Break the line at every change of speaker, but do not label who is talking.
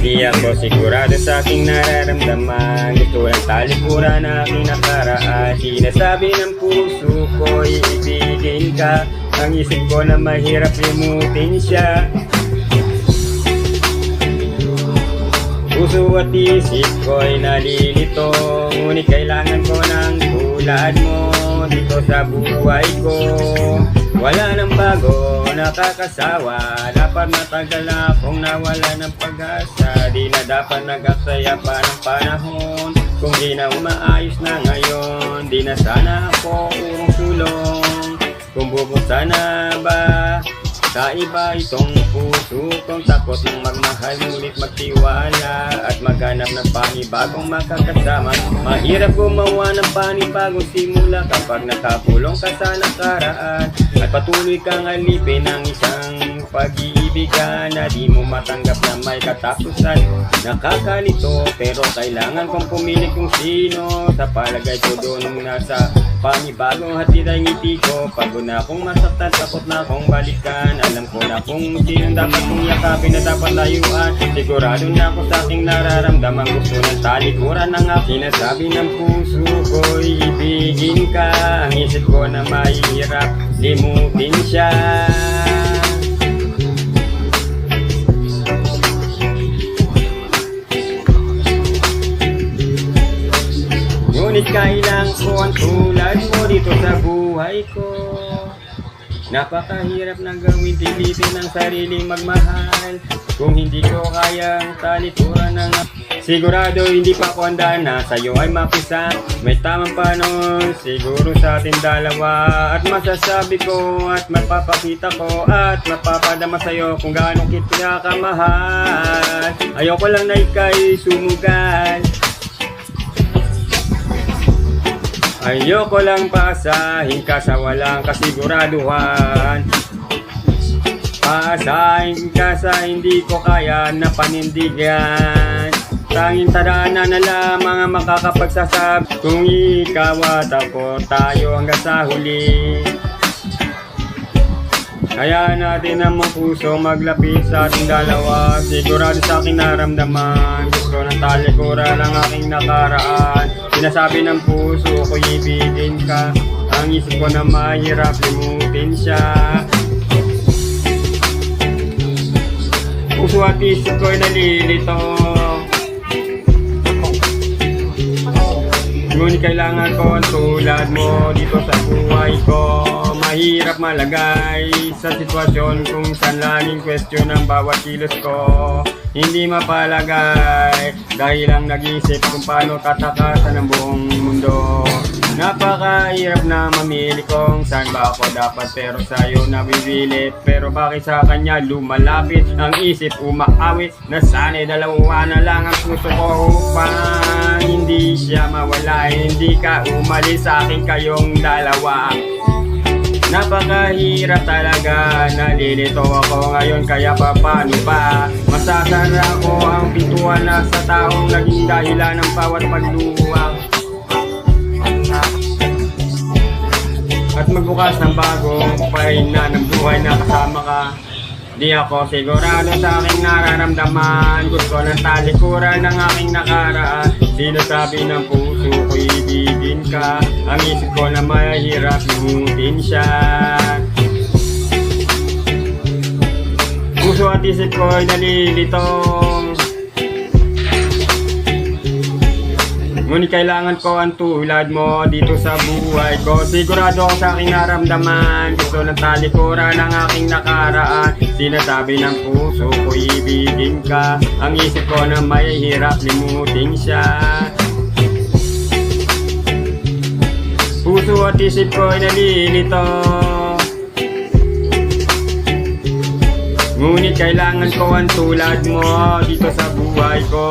Di ako sigurado sa aking nararamdaman. Gusto lang talikuran na aking nakaraan. Sinasabi ng puso ko, iibigin ka. Ang isip ko na mahirap limutin siya. Puso at isip ko'y nalilito, ngunit kailangan ko ng tulad mo dito sa buhay ko. Wala nang bago, nakakasawa. Dapat matagal na akong nawala ng pag-asa. Di na dapat nag-aksaya pa ng panahon. Kung di na umaayos na ngayon, di na sana ako urong sulong. Kung bubuksan na ba sa iba itong puso kong takot ng magmahal, ngunit magtiwala at maghanap ng panibagong makakasama. Mahirap gumawa ng panibagong simula kapag nakapulong ka sa nakaraan at patuloy kang alipin ng isang pag-iibigan na di mo matanggap na may katapusan. Nakakalito pero kailangan kong pumili kung sino. Sa palagay ko doon nasa panibagong hatid ay ngiti ko. Pagod na akong masaktan, takot na akong balikan. Alam ko na kung sino dapat kong yakapin na dapat layuan. Sigurado na ako sa aking nararamdaman. Gusto ng talikuran ng aking sinasabi ng puso ko, ibigin ka. Ang isip ko na mahirap limutin siya. Ngunit kailangan ko ang tulad mo dito sa buhay ko. Napakahirap na gawin, pilitin ang sariling magmahal. Kung hindi ko kayang talikuran ng sigurado hindi pa ko handa na sa'yo ay mapisa. May tamang panahon siguro sa ating dalawa. At masasabi ko at mapapakita ko at mapapadama sa'yo kung gaano kita kamahal. Ayoko lang na ika'y sumugal. Ayoko lang pasahin ka sa walang kasiguraduhan. Pasahin ka sa hindi ko kaya na panindigan. Tanging tadhana na lamang ang makakapagsasabi kung ikaw at ako tayo hanggang sa huli. Kaya natin ang mga puso maglapit sa ating dalawa. Sigurado sa aking naramdaman. Gusto ng talikuran ang aking nakaraan. Sinasabi ng puso ko ibigin ka. Ang isip ko na mahirap limutin siya. Puso at isip ko'y nalilito, ngunit kailangan ko ang tulad mo dito sa buhay ko. Mahirap malagay sa sitwasyon kung saan laging question ang bawat kilos ko. Hindi mapalagay dahil lang nag-isip kung paano tatakasan ang buong mundo. Napakahirap na mamili kung saan ba ako dapat pero sa'yo nabibilit. Pero bakit sa kanya lumalapit ang isip umaawit? Nasanay dalawa na lang ang puso ko upang hindi siya mawala. Hindi ka umalis sa akin kayong dalawa. Napakahirap talaga, nalilito ako ngayon kaya paano ba? Masasara ko ang pintuan na sa taong naging dahilan ng bawat pagluwang. At magbukas ng bagong pahinga ng buhay na kasama ka. Di ako sigurado sa aking nararamdaman. Gusto ng talikuran ng aking nakaraan. Sinasabi ng puso ko ibigin ka. Ang isip ko na mahirap limutin siya. Puso at isip ko ay nalilito, ngunit kailangan ko ang tulad mo dito sa buhay ko. Sigurado ako sa aking naramdaman. Gusto ng talikuran ng aking nakaraan. Sinasabi ng puso ko ibigin ka. Ang isip ko na mahirap limutin siya. Puso at isip ko ay nalilito, ngunit kailangan ko ang tulad mo dito sa buhay ko.